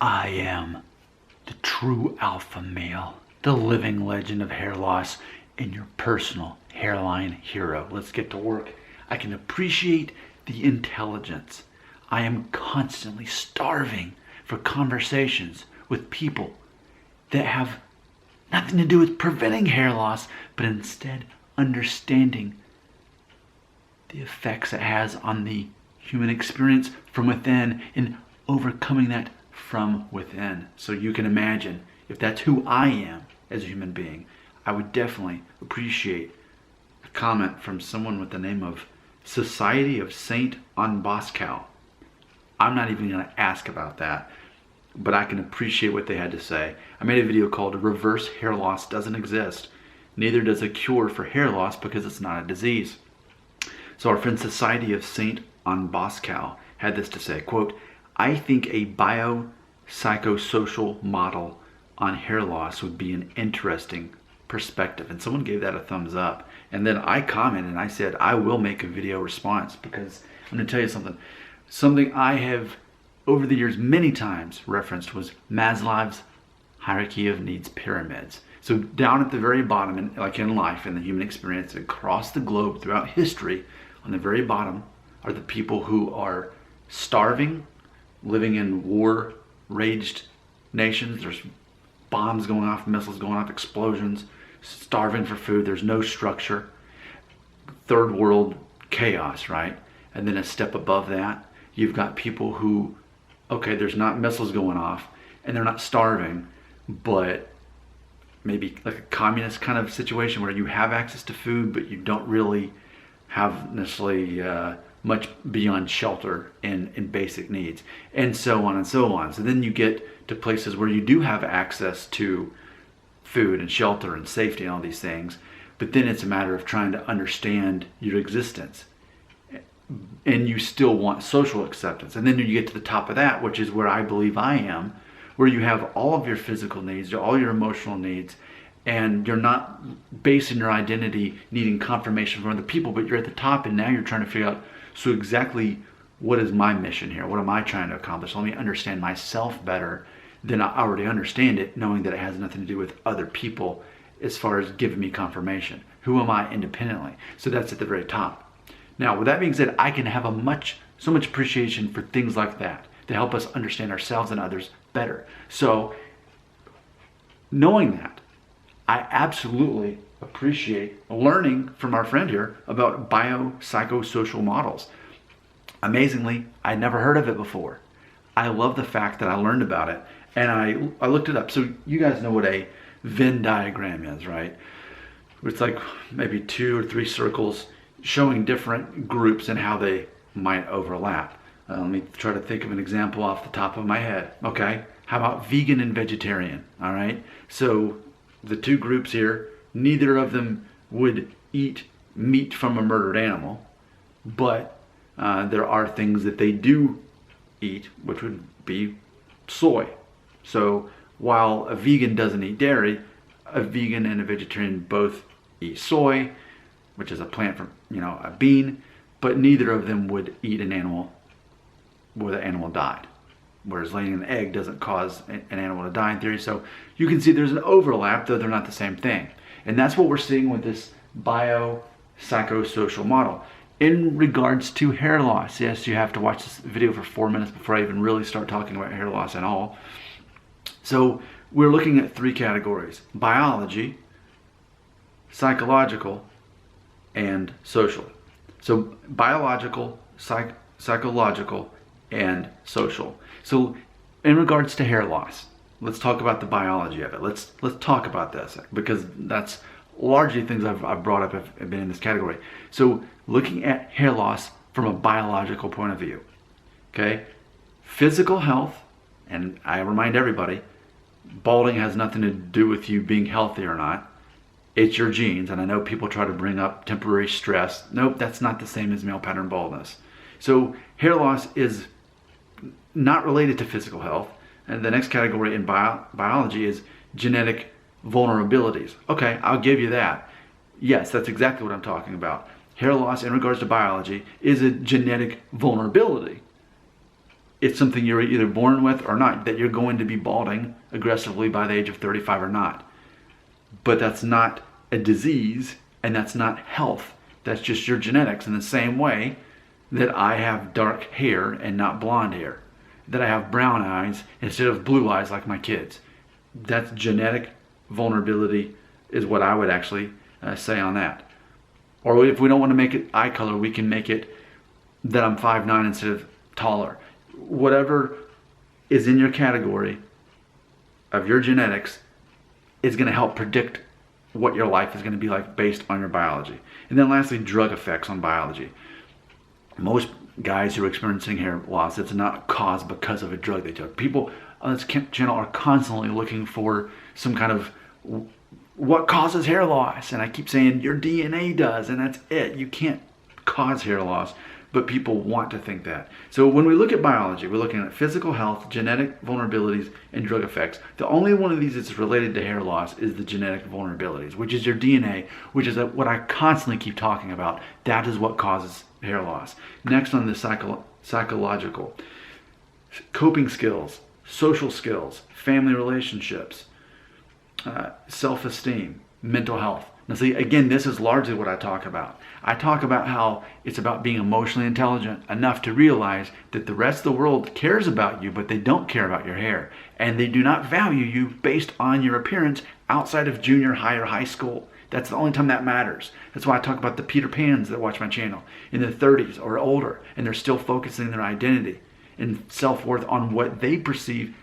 I am the true alpha male, the living legend of hair loss, and your personal hairline hero. Let's get to work. I can appreciate the intelligence. I am constantly starving for conversations with people that have nothing to do with preventing hair loss, but instead understanding the effects it has on the human experience from within and overcoming that from within. So you can imagine, if that's who I am as a human being, I would definitely appreciate a comment from someone with the name of Society of Saint on Boscal. I'm not even going to ask about that, but I can appreciate what they had to say. I made a video called Reverse Hair Loss Doesn't Exist. Neither does a cure for hair loss because it's not a disease. So our friend Society of Saint on Boscal had this to say, quote, I think a biopsychosocial model on hair loss would be an interesting perspective. And someone gave that a thumbs up. And then I commented and I said, I will make a video response because I'm going to tell you something. Something I have over the years many times referenced was Maslow's hierarchy of needs pyramids. So down at the very bottom, like in life, in the human experience, across the globe, throughout history, on the very bottom are the people who are starving, living in war-raged nations. There's bombs going off, missiles going off, explosions, starving for food. There's no structure. Third world chaos, right? And then a step above that, you've got people who, okay, there's not missiles going off and they're not starving, but maybe like a communist kind of situation where you have access to food, but you don't really have necessarily much beyond shelter and basic needs, and so on and so on. So then you get to places where you do have access to food and shelter and safety and all these things, but then it's a matter of trying to understand your existence. And you still want social acceptance. And then you get to the top of that, which is where I believe I am, where you have all of your physical needs, all your emotional needs, and you're not basing your identity needing confirmation from other people, but you're at the top and now you're trying to figure out, so exactly what is my mission here? What am I trying to accomplish? Let me understand myself better than I already understand it, knowing that it has nothing to do with other people as far as giving me confirmation. Who am I independently? So that's at the very top. Now, with that being said, I can have so much appreciation for things like that to help us understand ourselves and others better. So, knowing that, I absolutely appreciate learning from our friend here about biopsychosocial models. Amazingly, I'd never heard of it before. I love the fact that I learned about it and I looked it up. So you guys know what a Venn diagram is, right? It's like maybe 2 or 3 circles showing different groups and how they might overlap. Let me try to think of an example off the top of my head. Okay, how about vegan and vegetarian? All right, so the 2 groups here, neither of them would eat meat from a murdered animal, but there are things that they do eat, which would be soy. So while a vegan doesn't eat dairy, a vegan and a vegetarian both eat soy, which is a plant from, a bean, but neither of them would eat an animal where the animal died. Whereas laying an egg doesn't cause an animal to die in theory. So you can see there's an overlap, though they're not the same thing. And that's what we're seeing with this biopsychosocial model. In regards to hair loss, yes, you have to watch this video for 4 minutes before I even really start talking about hair loss at all. So we're looking at 3 categories: biology, psychological, and social. So biological, psychological, and social. So in regards to hair loss, let's talk about the biology of it. Let's talk about this because that's largely things I've brought up have been in this category. So looking at hair loss from a biological point of view, okay? Physical health, and I remind everybody, balding has nothing to do with you being healthy or not. It's your genes, and I know people try to bring up temporary stress. Nope, that's not the same as male pattern baldness. So hair loss is not related to physical health. And the next category in biology is genetic vulnerabilities. Okay, I'll give you that. Yes, that's exactly what I'm talking about. Hair loss in regards to biology is a genetic vulnerability. it's something you're either born with or not, that you're going to be balding aggressively by the age of 35 or not. But that's not a disease, and that's not health. That's just your genetics, in the same way that I have dark hair and not blonde hair, that I have brown eyes instead of blue eyes like my kids. That's genetic vulnerability, is what I would actually say on that. Or if we don't want to make it eye color, we can make it that I'm 5'9" instead of taller. Whatever is in your category of your genetics is going to help predict what your life is going to be like based on your biology. And then lastly, drug effects on biology. Most guys who are experiencing hair loss, it's not caused because of a drug they took. People on this channel are constantly looking for some kind of what causes hair loss. And I keep saying your DNA does, and that's it. You can't cause hair loss, but people want to think that. So when we look at biology, we're looking at physical health, genetic vulnerabilities, and drug effects. The only one of these that's related to hair loss is the genetic vulnerabilities, which is your DNA, which is what I constantly keep talking about. That is what causes hair loss. Next on the psychological, coping skills, social skills, family relationships, self-esteem, mental health. Now see, again, this is largely what I talk about. I talk about how it's about being emotionally intelligent enough to realize that the rest of the world cares about you, but they don't care about your hair. And they do not value you based on your appearance outside of junior high or high school. That's the only time that matters. That's why I talk about the Peter Pans that watch my channel in their 30s or older, and they're still focusing their identity and self-worth on what they perceive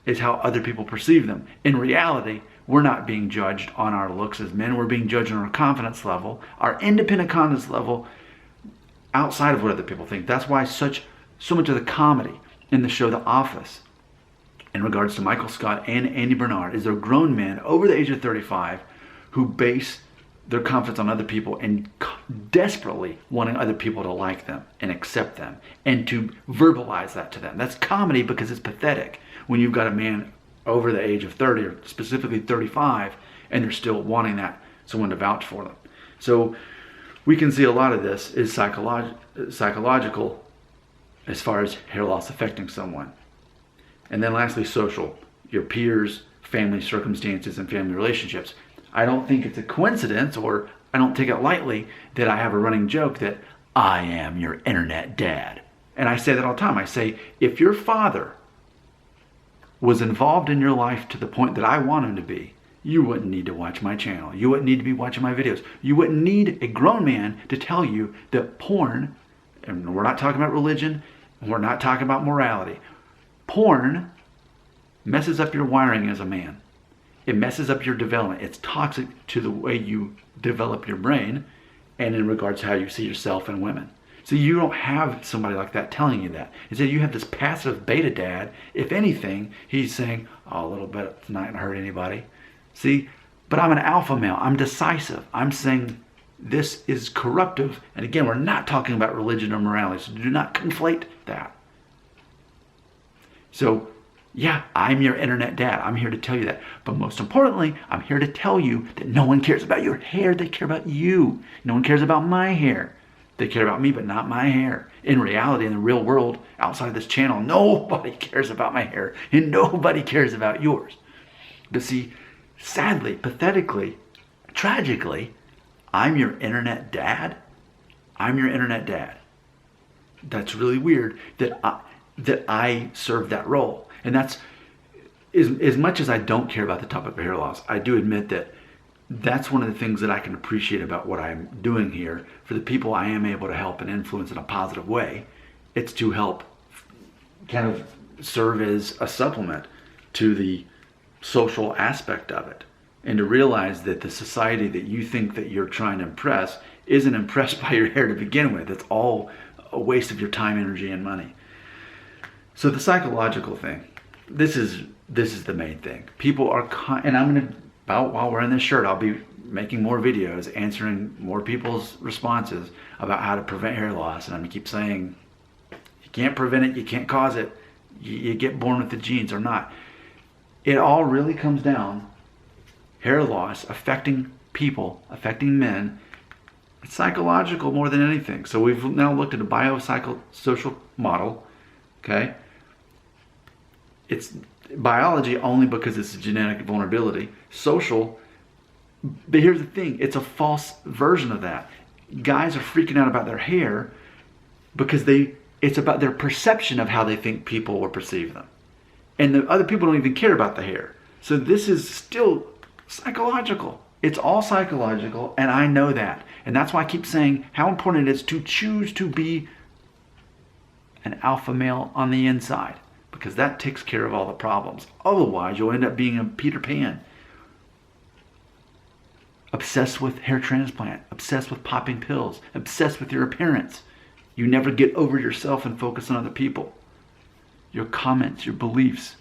is how other people perceive them. In reality, we're not being judged on our looks as men. We're being judged on our confidence level, our independent confidence level outside of what other people think. That's why so much of the comedy in the show The Office, in regards to Michael Scott and Andy Bernard, is they're grown men over the age of 35 who base their confidence on other people and desperately wanting other people to like them and accept them and to verbalize that to them. That's comedy because it's pathetic when you've got a man over the age of 30 or specifically 35 and they're still wanting that someone to vouch for them. So we can see a lot of this is psychological as far as hair loss affecting someone. And then lastly, social, your peers, family circumstances, and family relationships. I don't think it's a coincidence, or I don't take it lightly, that I have a running joke that I am your internet dad. And I say that all the time. I say, if your father was involved in your life to the point that I want him to be, you wouldn't need to watch my channel. You wouldn't need to be watching my videos. You wouldn't need a grown man to tell you that porn, and we're not talking about religion, we're not talking about morality, porn messes up your wiring as a man. It messes up your development. It's toxic to the way you develop your brain and in regards to how you see yourself and women. So you don't have somebody like that telling you that. Instead, you have this passive beta dad. If anything, he's saying, oh, a little bit, it's not going to hurt anybody. See, but I'm an alpha male. I'm decisive. I'm saying this is corruptive. And again, we're not talking about religion or morality, so do not conflate that. So, yeah, I'm your internet dad. I'm here to tell you that. But most importantly, I'm here to tell you that no one cares about your hair. They care about you. No one cares about my hair. They care about me, but not my hair. In reality, in the real world, outside of this channel, nobody cares about my hair, and nobody cares about yours. But see, sadly, pathetically, tragically, I'm your internet dad. I'm your internet dad. That's really weird that I serve that role. And that's, as much as I don't care about the topic of hair loss, I do admit that that's one of the things that I can appreciate about what I'm doing here. For the people I am able to help and influence in a positive way, it's to help kind of serve as a supplement to the social aspect of it. And to realize that the society that you think that you're trying to impress isn't impressed by your hair to begin with. It's all a waste of your time, energy, and money. So the psychological thing, this is the main thing. People are, and I'm going to, while we're in this shirt, I'll be making more videos, answering more people's responses about how to prevent hair loss. And I'm going to keep saying, you can't prevent it, you can't cause it. You get born with the genes or not. It all really comes down, hair loss affecting people, affecting men, it's psychological more than anything. So we've now looked at a biopsychosocial model, Okay? It's biology only because it's a genetic vulnerability. Social, but here's the thing, it's a false version of that. Guys are freaking out about their hair because it's about their perception of how they think people will perceive them. And the other people don't even care about the hair. So this is still psychological. It's all psychological, and I know that. And that's why I keep saying how important it is to choose to be an alpha male on the inside, because that takes care of all the problems. Otherwise, you'll end up being a Peter Pan. Obsessed with hair transplant, obsessed with popping pills, obsessed with your appearance. You never get over yourself and focus on other people. Your comments, your beliefs.